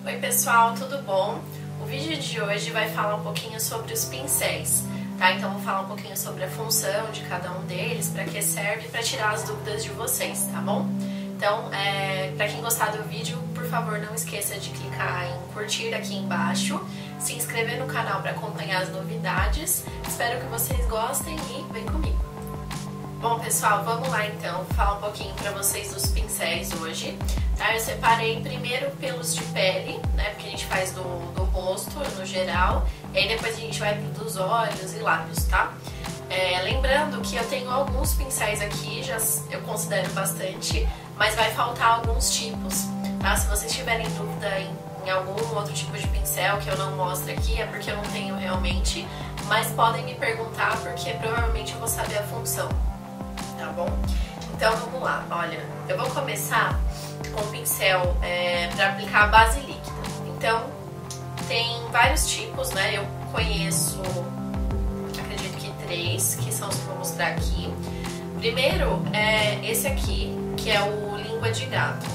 Oi pessoal, tudo bom? O vídeo de hoje vai falar um pouquinho sobre os pincéis, tá? Então vou falar um pouquinho sobre a função de cada um deles, para que serve, para tirar as dúvidas de vocês, tá bom? Então, para quem gostar do vídeo, por favor não esqueça de clicar em curtir aqui embaixo, se inscrever no canal para acompanhar as novidades. Espero que vocês gostem e vem comigo. Bom pessoal, vamos lá então falar um pouquinho para vocês dos pincéis hoje. Tá? Eu separei primeiro pelos de pele, né? Porque a gente faz do rosto no geral, e aí depois a gente vai pro dos olhos e lábios, tá? Lembrando que eu tenho alguns pincéis aqui, eu considero bastante, mas vai faltar alguns tipos, tá? Se vocês tiverem dúvida em algum outro tipo de pincel que eu não mostro aqui, é porque eu não tenho realmente, mas podem me perguntar porque provavelmente eu vou saber a função, tá bom? Então vamos lá, olha, eu vou começar com o pincel para aplicar a base líquida. Então tem vários tipos, né? Eu conheço, acredito que 3, que são os que eu vou mostrar aqui. Primeiro é esse aqui, que é o língua de gato,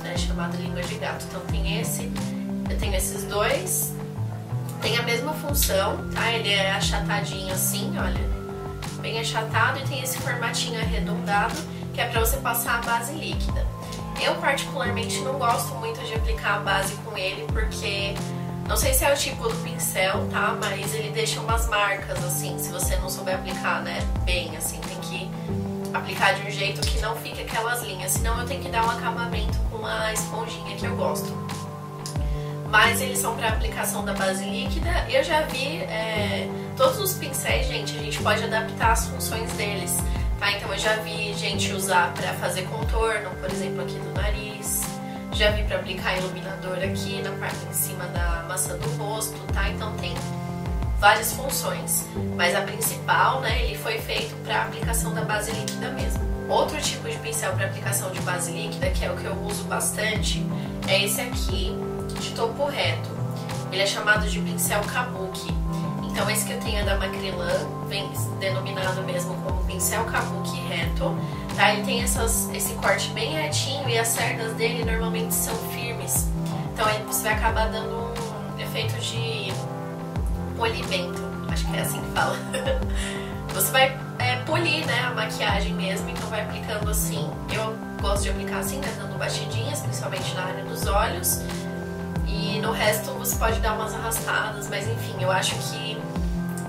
né? Chamado língua de gato. Então tem esse, eu tenho esses dois, tem a mesma função, tá? Ele é achatadinho assim, olha, bem achatado, e tem esse formatinho arredondado, que é para você passar a base líquida. Eu particularmente não gosto muito de aplicar a base com ele, porque não sei se é o tipo do pincel, tá? Mas ele deixa umas marcas assim, se você não souber aplicar, né? Bem, assim, tem que aplicar de um jeito que não fique aquelas linhas, senão eu tenho que dar um acabamento com uma esponjinha que eu gosto. Mas eles são para aplicação da base líquida. Eu já vi todos os pincéis, gente, a gente pode adaptar as funções deles. Tá, então eu já vi gente usar para fazer contorno, por exemplo, aqui do nariz. Já vi para aplicar iluminador aqui na parte em cima da maçã do rosto, tá? Então tem várias funções, mas a principal, né, ele foi feito para aplicação da base líquida mesmo. Outro tipo de pincel para aplicação de base líquida, que é o que eu uso bastante, é esse aqui, de topo reto. Ele é chamado de pincel kabuki. Então esse que eu tenho é da Macrylan, vem denominado mesmo como pincel kabuki reto, tá? Ele tem esse corte bem retinho e as cerdas dele normalmente são firmes. Então aí você vai acabar dando um efeito de polimento, acho que é assim que fala. Você vai polir, né, a maquiagem mesmo, então vai aplicando assim. Eu gosto de aplicar assim, né, dando batidinhas, principalmente na área dos olhos. E no resto você pode dar umas arrastadas, mas enfim, eu acho que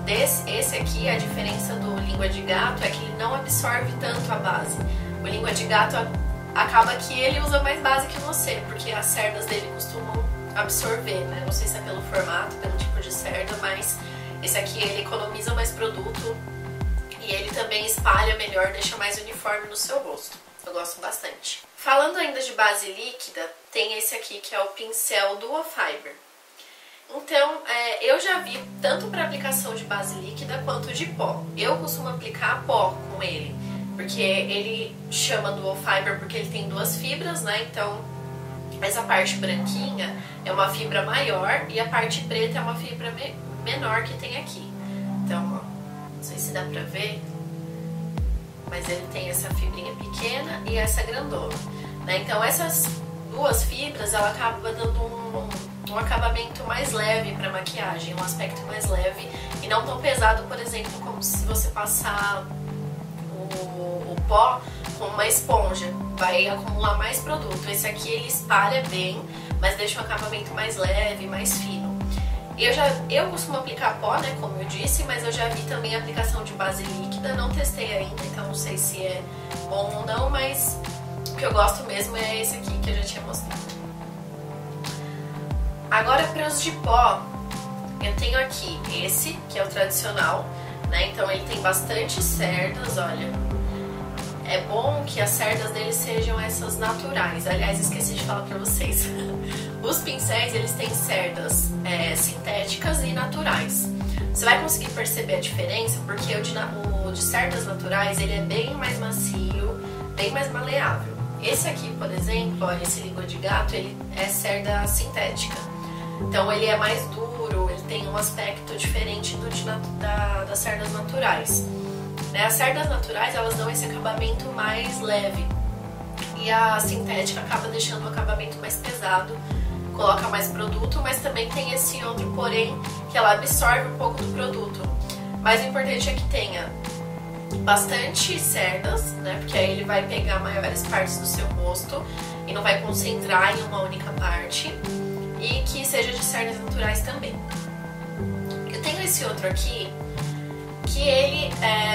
esse aqui, a diferença do língua de gato é que ele não absorve tanto a base. O língua de gato acaba que ele usa mais base que você, porque as cerdas dele costumam absorver, né? Não sei se é pelo formato, pelo tipo de cerda, mas esse aqui ele economiza mais produto e ele também espalha melhor, deixa mais uniforme no seu rosto. Eu gosto bastante. Falando ainda de base líquida, tem esse aqui que é o pincel Duo Fiber. Então, eu já vi tanto para aplicação de base líquida quanto de pó. Eu costumo aplicar pó com ele, porque ele chama Duo Fiber porque ele tem 2 fibras, né? Então, essa parte branquinha é uma fibra maior e a parte preta é uma fibra menor que tem aqui. Então, ó, não sei se dá pra ver, mas ele tem essa fibrinha pequena e essa grandona, né? Então essas 2 fibras, ela acaba dando um acabamento mais leve para maquiagem, um aspecto mais leve e não tão pesado, por exemplo, como se você passar o pó com uma esponja, vai acumular mais produto. Esse aqui ele espalha bem, mas deixa um acabamento mais leve, mais fino. Eu costumo aplicar pó, né, como eu disse, mas eu já vi também a aplicação de base líquida, não testei ainda, então não sei se é bom ou não, mas o que eu gosto mesmo é esse aqui que eu já tinha mostrado. Agora para os de pó, eu tenho aqui esse, que é o tradicional, né, então ele tem bastante cerdas, olha. É bom que as cerdas dele sejam essas naturais. Aliás, esqueci de falar pra vocês. Os pincéis, eles têm cerdas sintéticas e naturais. Você vai conseguir perceber a diferença porque o de cerdas naturais, ele é bem mais macio, bem mais maleável. Esse aqui, por exemplo, ó, esse língua de gato, ele é cerda sintética. Então ele é mais duro, ele tem um aspecto diferente das cerdas naturais. As cerdas naturais, elas dão esse acabamento mais leve e a sintética acaba deixando o acabamento mais pesado, coloca mais produto, mas também tem esse outro porém, que ela absorve um pouco do produto. Mas o importante é que tenha bastante cerdas, né? Porque aí ele vai pegar maiores partes do seu rosto e não vai concentrar em uma única parte. E que seja de cerdas naturais também. Eu tenho esse outro aqui, que ele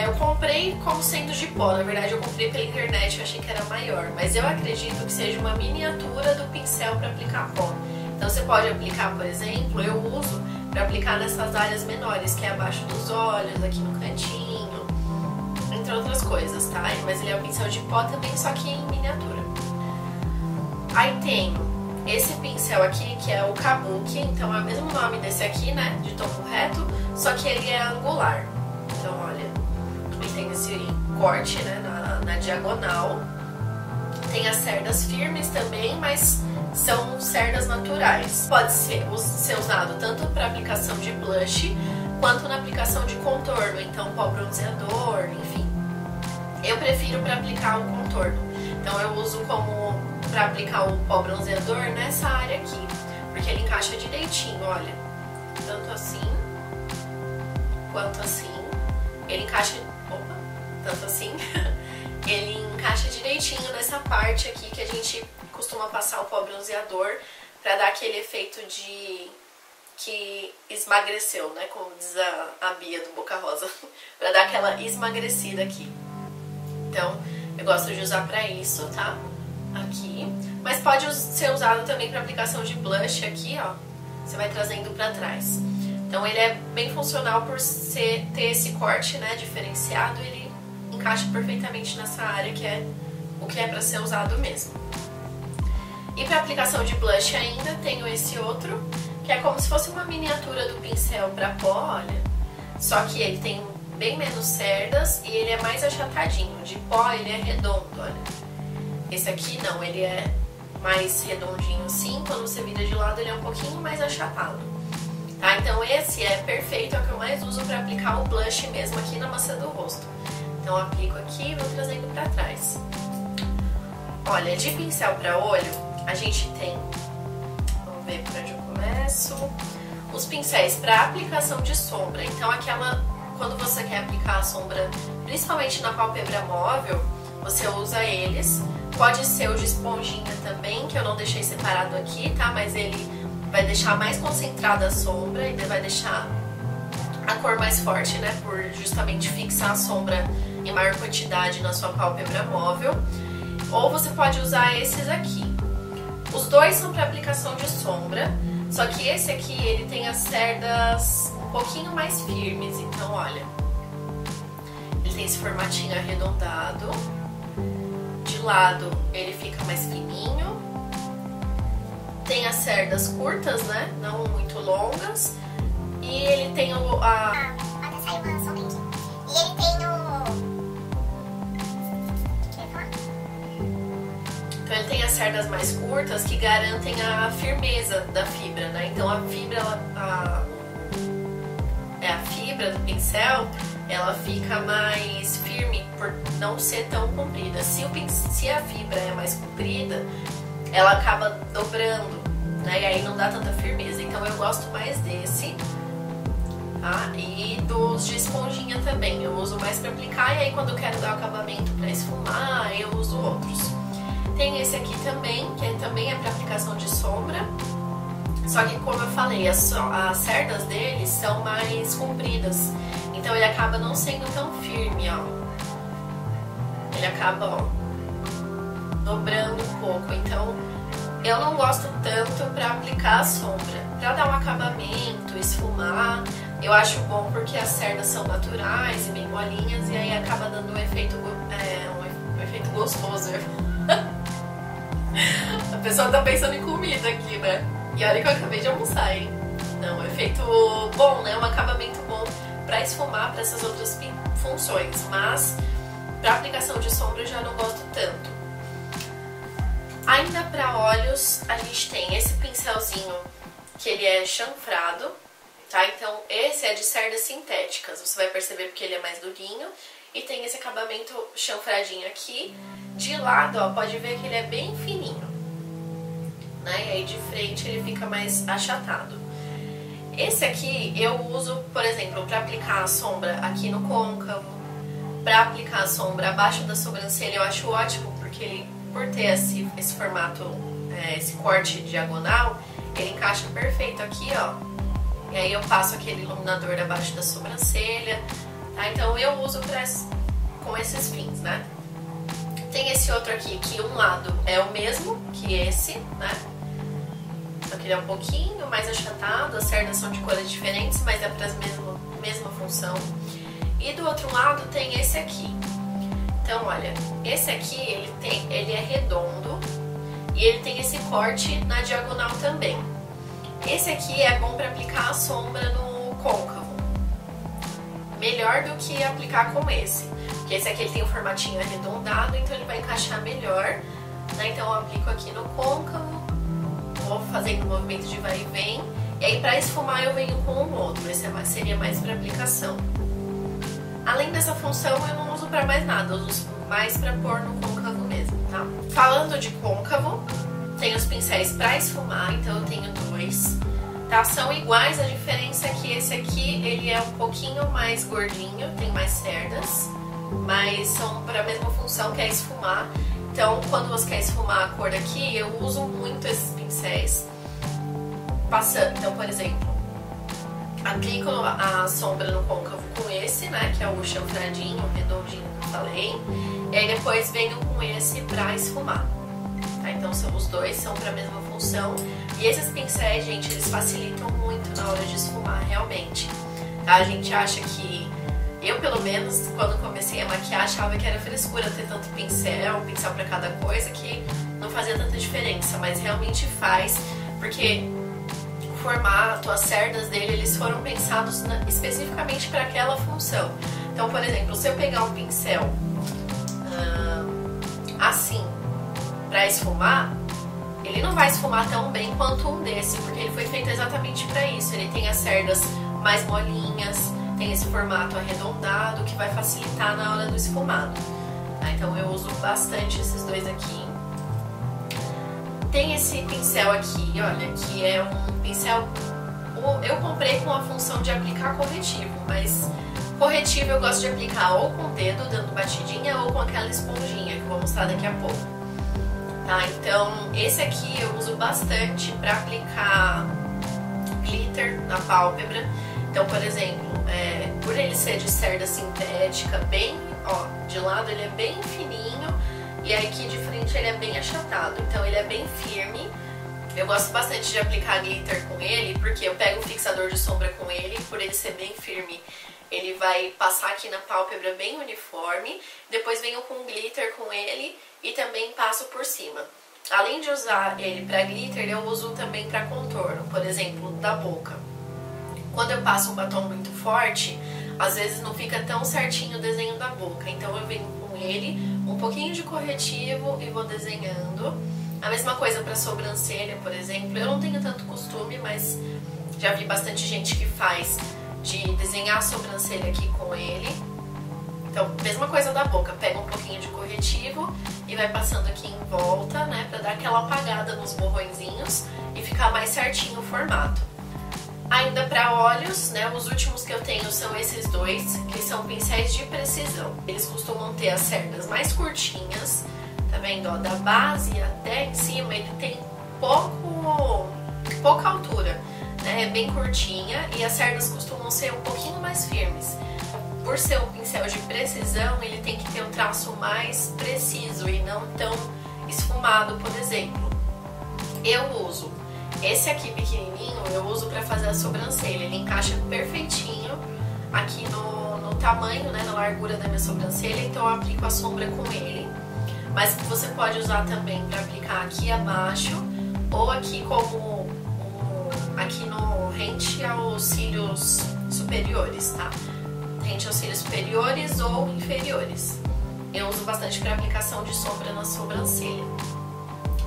eu comprei como sendo de pó. Na verdade eu comprei pela internet, eu achei que era maior, mas eu acredito que seja uma miniatura do pincel para aplicar pó. Então você pode aplicar, por exemplo, eu uso para aplicar nessas áreas menores, que é abaixo dos olhos, aqui no cantinho, entre outras coisas, tá? Mas ele é um pincel de pó também, só que em miniatura. Aí tem esse pincel aqui, que é o Kabuki, então é o mesmo nome desse aqui, né, de topo reto, só que ele é angular. Então, olha, ele tem esse corte, né, na diagonal. Tem as cerdas firmes também, mas são cerdas naturais. Pode ser usado tanto para aplicação de blush, quanto na aplicação de contorno, então pó bronzeador, enfim. Eu prefiro para aplicar o contorno, então eu uso como para aplicar o pó bronzeador nessa área aqui, porque ele encaixa direitinho, olha, tanto assim, quanto assim. Ele encaixa, tanto assim, ele encaixa direitinho nessa parte aqui que a gente costuma passar o pó bronzeador pra dar aquele efeito de que esmagreceu, né, como diz a Bia do Boca Rosa, pra dar aquela esmagrecida aqui. Então, eu gosto de usar pra isso, tá? Aqui. Mas pode ser usado também pra aplicação de blush aqui, ó. Você vai trazendo pra trás. Então ele é bem funcional por ter esse corte, né, diferenciado, ele encaixa perfeitamente nessa área que é o que é para ser usado mesmo. E para aplicação de blush ainda tenho esse outro, que é como se fosse uma miniatura do pincel para pó, olha. Só que ele tem bem menos cerdas e ele é mais achatadinho. De pó ele é redondo, olha. Esse aqui não, ele é mais redondinho assim, quando você vira de lado ele é um pouquinho mais achatado. Tá, então esse é perfeito, é o que eu mais uso para aplicar o blush mesmo aqui na maçã do rosto. Então eu aplico aqui e vou trazendo para trás. Olha, de pincel para olho, a gente tem, vamos ver por onde eu começo, os pincéis para aplicação de sombra. Então quando você quer aplicar a sombra, principalmente na pálpebra móvel, você usa eles. Pode ser o de esponjinha também, que eu não deixei separado aqui, tá? Mas ele vai deixar mais concentrada a sombra e vai deixar a cor mais forte, né? Por justamente fixar a sombra em maior quantidade na sua pálpebra móvel. Ou você pode usar esses aqui. Os dois são para aplicação de sombra, só que esse aqui ele tem as cerdas um pouquinho mais firmes. Então, olha, ele tem esse formatinho arredondado. De lado ele fica mais fininho. Tem as cerdas curtas, né? Não muito longas. E ele tem saiu uma sombra aqui. E ele tem Então ele tem as cerdas mais curtas que garantem a firmeza da fibra, né? Então a fibra, a fibra do pincel, ela fica mais firme por não ser tão comprida. Se a fibra é mais comprida, ela acaba dobrando, né? E aí não dá tanta firmeza. Então eu gosto mais desse, tá? E dos de esponjinha também. Eu uso mais para aplicar e aí quando eu quero dar o acabamento para esfumar, eu uso outros. Tem esse aqui também, que também é para aplicação de sombra. Só que como eu falei, as cerdas dele são mais compridas. Então ele acaba não sendo tão firme, ó. Ele acaba, ó, dobrando um pouco. Então eu não gosto tanto pra aplicar a sombra. Pra dar um acabamento, esfumar, eu acho bom porque as cerdas são naturais e bem molinhas. E aí acaba dando um efeito gostoso. A pessoa tá pensando em comida aqui, né? E olha que eu acabei de almoçar, hein? Não, um efeito bom, né? Um acabamento bom pra esfumar, pra essas outras funções. Mas pra aplicação de sombra eu já não gosto tanto. Ainda pra olhos, a gente tem esse pincelzinho que ele é chanfrado, tá? Então esse é de cerdas sintéticas, você vai perceber porque ele é mais durinho. E tem esse acabamento chanfradinho aqui. De lado, ó, pode ver que ele é bem fininho. né? E aí de frente ele fica mais achatado. Esse aqui eu uso, por exemplo, para aplicar a sombra aqui no côncavo, para aplicar a sombra abaixo da sobrancelha. Eu acho ótimo porque ele, por ter esse formato, esse corte diagonal, ele encaixa perfeito aqui, ó. E aí eu passo aquele iluminador abaixo da sobrancelha, tá? Então eu uso com esses fins, né? Tem esse outro aqui que um lado é o mesmo que esse, né? Só que ele é um pouquinho mais achatado, as cerdas são de cores diferentes, mas é para a mesma função. E do outro lado tem esse aqui. Então, olha, esse aqui ele é redondo e ele tem esse corte na diagonal também. Esse aqui é bom para aplicar a sombra no côncavo. Melhor do que aplicar com esse. Porque esse aqui ele tem um formatinho arredondado, então ele vai encaixar melhor, né? Então eu aplico aqui no côncavo, vou fazendo o movimento de vai e vem. E aí para esfumar eu venho com um outro, esse seria mais para aplicação. Além dessa função eu não uso para mais nada, eu uso mais para pôr no côncavo mesmo, tá? Falando de côncavo, tem os pincéis para esfumar, então eu tenho dois, tá? São iguais, a diferença é que esse aqui ele é um pouquinho mais gordinho, tem mais cerdas, mas são para a mesma função, que é esfumar. Então quando você quer esfumar a cor aqui, eu uso muito esses pincéis passando. Então, por exemplo, aplico a sombra no côncavo com esse, né, que é o chanfradinho, o redondinho que eu falei, e aí depois venho com esse pra esfumar, tá? Então os dois são pra mesma função, e esses pincéis, gente, eles facilitam muito na hora de esfumar, realmente, tá? A gente acha que, eu pelo menos, quando comecei a maquiar, achava que era frescura ter tanto pincel, um pincel pra cada coisa, que não fazia tanta diferença, mas realmente faz, porque o formato, as cerdas dele, eles foram pensados especificamente para aquela função. Então, por exemplo, se eu pegar um pincel assim para esfumar, ele não vai esfumar tão bem quanto um desse, porque ele foi feito exatamente para isso. Ele tem as cerdas mais molinhas, tem esse formato arredondado que vai facilitar na hora do esfumado, tá? Então eu uso bastante esses dois aqui. Tem esse pincel aqui, olha, que é um pincel, eu comprei com a função de aplicar corretivo, mas corretivo eu gosto de aplicar ou com o dedo, dando batidinha, ou com aquela esponjinha, que eu vou mostrar daqui a pouco, tá? Então, esse aqui eu uso bastante para aplicar glitter na pálpebra. Então, por exemplo, por ele ser de cerda sintética, bem, ó, de lado ele é bem fininho, e aí aqui de frente ele é bem achatado, então ele é bem firme. Eu gosto bastante de aplicar glitter com ele, porque eu pego o fixador de sombra com ele, por ele ser bem firme, ele vai passar aqui na pálpebra bem uniforme. Depois venho com glitter com ele e também passo por cima. Além de usar ele para glitter, eu uso também para contorno, por exemplo, da boca. Quando eu passo um batom muito forte, às vezes não fica tão certinho o desenho da boca, então eu venho com ele, um pouquinho de corretivo e vou desenhando. A mesma coisa para sobrancelha, por exemplo. Eu não tenho tanto costume, mas já vi bastante gente que faz de desenhar a sobrancelha aqui com ele. Então, mesma coisa da boca, pega um pouquinho de corretivo e vai passando aqui em volta, né, pra dar aquela apagada nos borrõezinhos e ficar mais certinho o formato. Ainda para olhos, né, os últimos que eu tenho são esses dois, que são pincéis de precisão. Eles costumam ter as cerdas mais curtinhas, tá vendo? Ó, da base até em cima ele tem pouca altura, né, é bem curtinha, e as cerdas costumam ser um pouquinho mais firmes. Por ser um pincel de precisão, ele tem que ter um traço mais preciso e não tão esfumado, por exemplo. Eu uso esse aqui pequenininho, eu uso para fazer a sobrancelha. Ele encaixa perfeitinho aqui no tamanho, né, na largura da minha sobrancelha, então eu aplico a sombra com ele. Mas você pode usar também para aplicar aqui abaixo ou aqui como aqui no rente aos cílios superiores, tá? Rente aos cílios superiores ou inferiores. Eu uso bastante para aplicação de sombra na sobrancelha.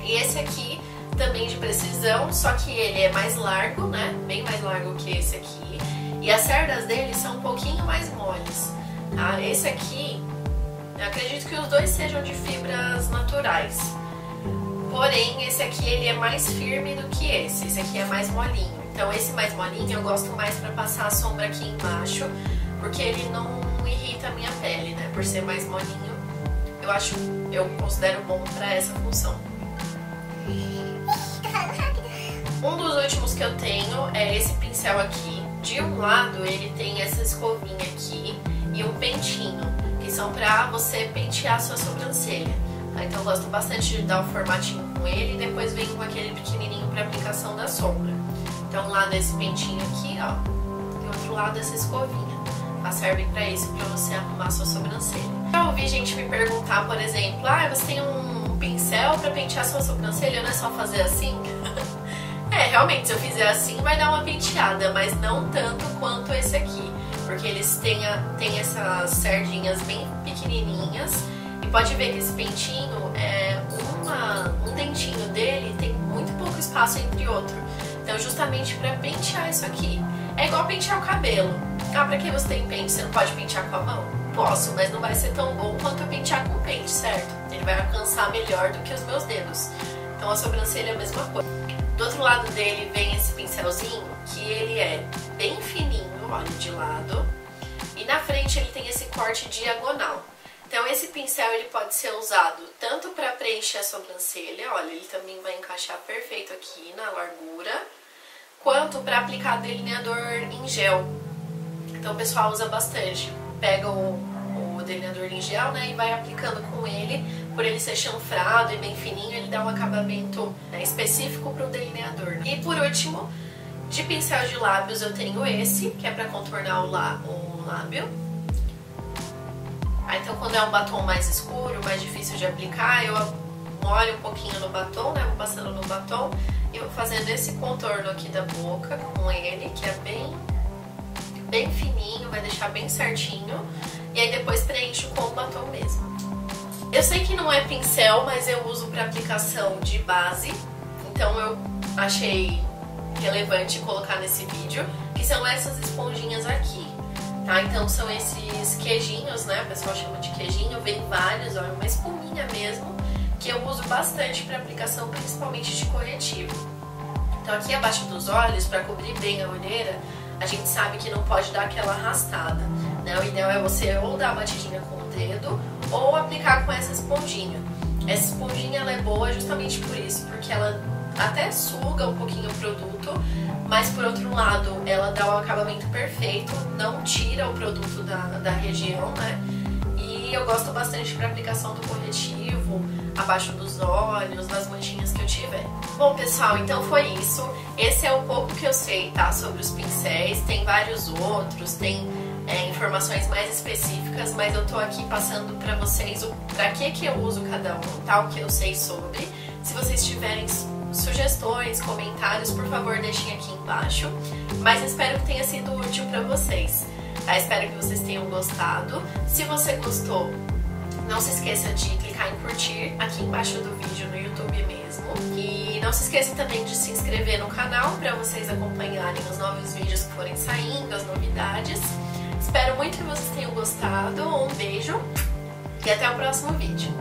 E esse aqui também de precisão, só que ele é mais largo, né? Bem mais largo que esse aqui. E as cerdas dele são um pouquinho mais moles, tá? Esse aqui, eu acredito que os dois sejam de fibras naturais. Porém, esse aqui ele é mais firme do que esse aqui é mais molinho. Então esse mais molinho eu gosto mais pra passar a sombra aqui embaixo, porque ele não irrita a minha pele, né? Por ser mais molinho, eu considero bom pra essa função. Um dos últimos que eu tenho é esse pincel aqui. De um lado ele tem essa escovinha aqui e um pentinho, que são pra você pentear a sua sobrancelha. Então eu gosto bastante de dar o formatinho com ele e depois venho com aquele pequenininho pra aplicação da sombra. Então um lado é esse pentinho aqui, ó, e o outro lado essa escovinha. Ela serve pra isso, pra você arrumar a sua sobrancelha. Eu ouvi gente me perguntar, por exemplo, você tem um pincel pra pentear a sua sobrancelha, não é só fazer assim? Realmente, se eu fizer assim vai dar uma penteada, mas não tanto quanto esse aqui, porque eles têm essas sardinhas bem pequenininhas e pode ver que esse pentinho, um dentinho dele tem muito pouco espaço entre outro, então justamente para pentear isso aqui. É igual pentear o cabelo. Pra que você tem pente? Você não pode pentear com a mão? Posso, mas não vai ser tão bom quanto eu pentear com o pente, certo? Ele vai alcançar melhor do que os meus dedos. Então a sobrancelha é a mesma coisa. Do outro lado dele vem esse pincelzinho, que ele é bem fininho, olha, de lado. E na frente ele tem esse corte diagonal. Então esse pincel ele pode ser usado tanto para preencher a sobrancelha, olha, ele também vai encaixar perfeito aqui na largura, quanto para aplicar delineador em gel. Então o pessoal usa bastante. Pega o delineador em gel, né, e vai aplicando com ele. Por ele ser chanfrado e bem fininho, ele dá um acabamento específico para o delineador. E por último, de pincel de lábios eu tenho esse, que é para contornar o lábio. Então quando é um batom mais escuro, mais difícil de aplicar, eu molho um pouquinho no batom, né, vou passando no batom e vou fazendo esse contorno aqui da boca com ele, que é bem fininho, vai deixar bem certinho. E aí depois preencho com o batom mesmo. Eu sei que não é pincel, mas eu uso para aplicação de base, então eu achei relevante colocar nesse vídeo, que são essas esponjinhas aqui, tá? Então são esses queijinhos, né? O pessoal chama de queijinho, vem vários, ó, é uma espuminha mesmo, que eu uso bastante para aplicação, principalmente de corretivo. Então aqui abaixo dos olhos, para cobrir bem a olheira, a gente sabe que não pode dar aquela arrastada, né? O ideal é você ou dar uma batidinha com o dedo ou aplicar com essa esponjinha. Essa esponjinha ela é boa justamente por isso, porque ela até suga um pouquinho o produto, mas por outro lado ela dá o acabamento perfeito, não tira o produto da região, né? E eu gosto bastante para aplicação do corretivo, abaixo dos olhos, nas manchinhas que eu tiver. Bom, pessoal, então foi isso. Esse é o pouco que eu sei, tá? Sobre os pincéis. Tem vários outros, tem informações mais específicas, mas eu tô aqui passando pra vocês pra que eu uso cada um, tá? O que eu sei sobre. Se vocês tiverem sugestões, comentários, por favor, deixem aqui embaixo. Mas espero que tenha sido útil pra vocês. Tá? Espero que vocês tenham gostado. Se você gostou, não se esqueça de clicar em curtir aqui embaixo do vídeo no YouTube mesmo. E não se esqueça também de se inscrever no canal para vocês acompanharem os novos vídeos que forem saindo, as novidades. Espero muito que vocês tenham gostado. Um beijo e até o próximo vídeo.